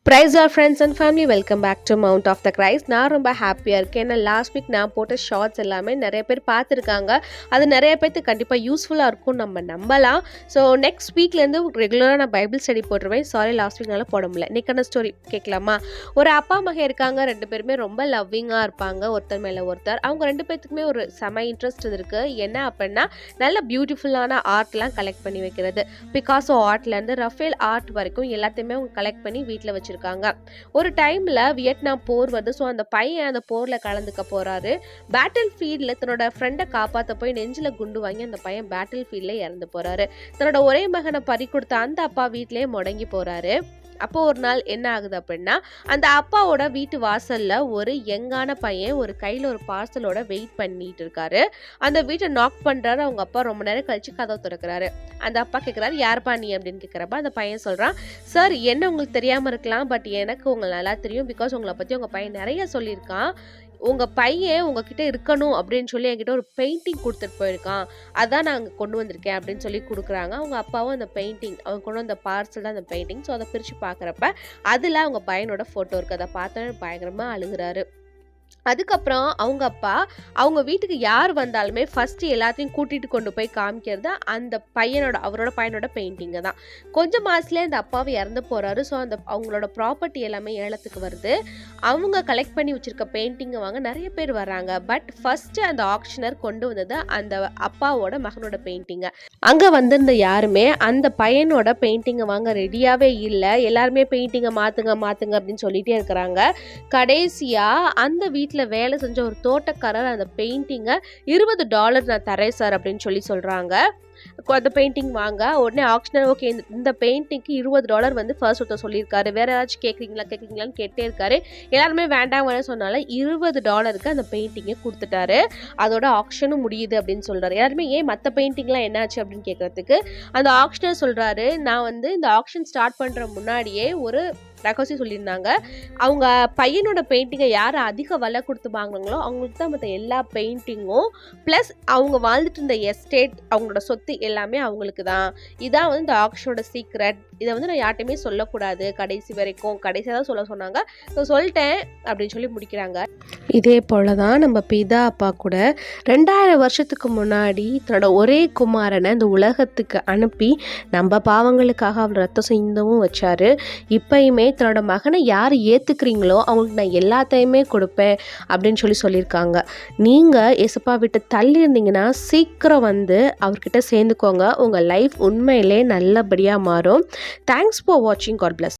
Praise our friends and family, welcome back to Mount of the Christ. நான் ரொம்ப ஹாப்பியாக இருக்கேன். ஏன்னா லாஸ்ட் வீக் நான் போட்ட ஷார்ட்ஸ் எல்லாமே நிறைய பேர் பார்த்துருக்காங்க. அது நிறைய பேருக்கு கண்டிப்பாக யூஸ்ஃபுல்லாக இருக்கும் நம்ம நம்பலாம். ஸோ நெக்ஸ்ட் வீக்லேருந்து ரெகுலராக நான் பைபிள் ஸ்டடி போட்டுருவேன். சாரி லாஸ்ட் வீக்னால போட முடியல. இன்னைக்கான ஸ்டோரி கேட்கலாமா? ஒரு அப்பா மகன் இருக்காங்க, ரெண்டு பேருமே ரொம்ப லவ்விங்காக இருப்பாங்க ஒருத்தர் மேலே ஒருத்தர். அவங்க ரெண்டு பேர்த்துக்குமே ஒரு செம இன்ட்ரெஸ்ட் இருக்குது. என்ன அப்படின்னா நல்ல பியூட்டிஃபுல்லான ஆர்ட்லாம் கலெக்ட் பண்ணி வைக்கிறது. பிகாசோ ஆர்ட்லேருந்து ரஃபேல் ஆர்ட் வரைக்கும் எல்லாத்தையுமே அவங்க கலெக்ட் பண்ணி வீட்டில் வச்சு இருக்காங்க. ஒரு டைம்ல வியட்நாம் போர் வருது. ஸோ அந்த பையன் அந்த போர்ல கலந்துக்க போறாரு. பேட்டில் ஃபீல்ட்ல தன்னோட ஃப்ரெண்டை காப்பாற்ற போய் நெஞ்சில குண்டு வாங்கி அந்த பையன் பேட்டில் ஃபீல்ட்ல இறந்து போறாரு. தன்னோட ஒரே மகனை பறி கொடுத்த அந்த அப்பா வீட்டிலேயே முடங்கி போறாரு. அப்போ ஒரு நாள் என்ன ஆகுது அப்படின்னா, அந்த அப்பாவோட வீட்டு வாசல்ல ஒரு யங்கான பையன் ஒரு கையில ஒரு பார்சலோட வெயிட் பண்ணிட்டு இருக்காரு. அந்த வீட்டை நாக் பண்றாரு. அவங்க அப்பா ரொம்ப நேரம் கழிச்சு கதவு திறக்கிறாரு. அந்த அப்பா கேட்குறாரு, யாருப்பா நீ அப்படின்னு கேட்குறப்ப அந்த பையன் சொல்றான், சார் என்ன உங்களுக்கு தெரியாம இருக்கலாம், பட் எனக்கு உங்களை நல்லா தெரியும். பிகாஸ் உங்களை பத்தி உங்க பையன் நிறைய சொல்லியிருக்கான். உங்க பையன் உங்ககிட்ட இருக்கணும் அப்படின்னு சொல்லி என்கிட்ட ஒரு பெயிண்டிங் கொடுத்துட்டு போயிருக்கான். அதான் நான் அங்கே கொண்டு வந்திருக்கேன் அப்படின்னு சொல்லி கொடுக்குறாங்க. அவங்க அப்பாவும் அந்த பெயிண்டிங், அவங்க கொண்டு வந்த பார்சல் தான் அந்த பெயிண்டிங். ஸோ அதை பிரித்து பார்க்குறப்ப அதில் அவங்க பையனோட ஃபோட்டோ இருக்குது. அதை பார்த்தோன்னே பயங்கரமாக அழுகிறாரு. அதுக்கப்புறம் அவங்க அப்பா அவங்க வீட்டுக்கு யார் வந்தாலுமே ஃபஸ்ட்டு எல்லாத்தையும் கூட்டிகிட்டு கொண்டு போய் காமிக்கிறது அந்த அவரோட பையனோட பெயிண்டிங்கை தான். கொஞ்சம் மாதத்துலேயே அந்த அப்பாவை இறந்து போகிறாரு. ஸோ அந்த அவங்களோட ப்ராப்பர்ட்டி எல்லாமே ஏலத்துக்கு வருது. அவங்க கலெக்ட் பண்ணி வச்சுருக்க பெயிண்டிங்கை வாங்க நிறைய பேர் வராங்க. பட் ஃபஸ்ட்டு அந்த ஆக்ஷனர் கொண்டு வந்தது அந்த அப்பாவோட மகனோட பெயிண்டிங்கை. அங்கே வந்திருந்த யாருமே அந்த பையனோட பெயிண்டிங்கை வாங்க ரெடியாகவே இல்லை. எல்லாருமே பெயிண்டிங்கை மாற்றுங்க அப்படின்னு சொல்லிகிட்டே இருக்கிறாங்க. கடைசியாக அந்த வீட்டில் வேலை செஞ்ச ஒரு தோட்டக்காரர் அந்த பெயிண்டிங்கை $20 நான் தரேன் சார் அப்படின்னு சொல்றாங்க. அந்த பெயிண்டிங் வாங்க உடனே ஆக்ஷனர் ஓகே இந்த பெயிண்டிங்க்கு $20 வந்து ஃபர்ஸ்ட் ஒருத்தர் சொல்லியிருக்காரு. வேற ஏதாச்சும் கேட்குறீங்களான்னு கேட்டே இருக்காரு. எல்லாருமே வேண்டாம் சொன்னால $20 அந்த பெயிண்டிங்கை கொடுத்துட்டாரு. அதோட ஆக்ஷனும் முடியுது அப்படின்னு சொல்றாரு. எல்லாருமே ஏன் மற்ற பெயிண்டிங்லாம் என்னாச்சு அப்படின்னு கேட்கறதுக்கு அந்த ஆக்ஷனர் சொல்றாரு, நான் வந்து இந்த ஆக்ஷன் ஸ்டார்ட் பண்ற முன்னாடியே ஒரு ரகசியம் சொல்லியிருந்தாங்க. அவங்க பையனோட பெயிண்டிங்கை யார் அதிக விலை கொடுத்து வாங்கினாங்களோ அவங்களுக்கு தான் மற்ற எல்லா பெயிண்டிங்கும், ப்ளஸ் அவங்க வாழ்ந்துட்டு இருந்த எஸ்டேட், அவங்களோட சொத்து எல்லாமே அவங்களுக்கு தான். இதான் வந்து இந்த ஆக்ஷனோட சீக்ரெட். இதை வந்து நான் யார்ட்டையுமே சொல்லக்கூடாது கடைசி வரைக்கும். கடைசியாக தான் சொன்னாங்க. ஸோ சொல்லிட்டேன் அப்படின்னு சொல்லி முடிக்கிறாங்க. இதே போல தான் நம்ம பிதா அப்பா கூட 2000 வருஷத்துக்கு முன்னாடி தன்னோட ஒரே குமாரனை இந்த உலகத்துக்கு அனுப்பி நம்ம பாவங்களுக்காக அவர் ரத்தம் சிந்தவும் வச்சாரு. இப்பயுமே தன்னோட மகனை யார் ஏற்றுக்கிறீங்களோ அவங்களுக்கு நான் எல்லாத்தையுமே கொடுப்பேன் அப்படின்னு சொல்லியிருக்காங்க. நீங்கள் ஏசப்பா விட்டு தள்ளி இருந்தீங்கன்னா சீக்கிரம் வந்து அவர்கிட்ட சேர்ந்துக்கோங்க. உங்கள் லைஃப் உண்மையிலே நல்லபடியாக மாறும். தேங்க்ஸ் ஃபார் வாட்சிங். God plus.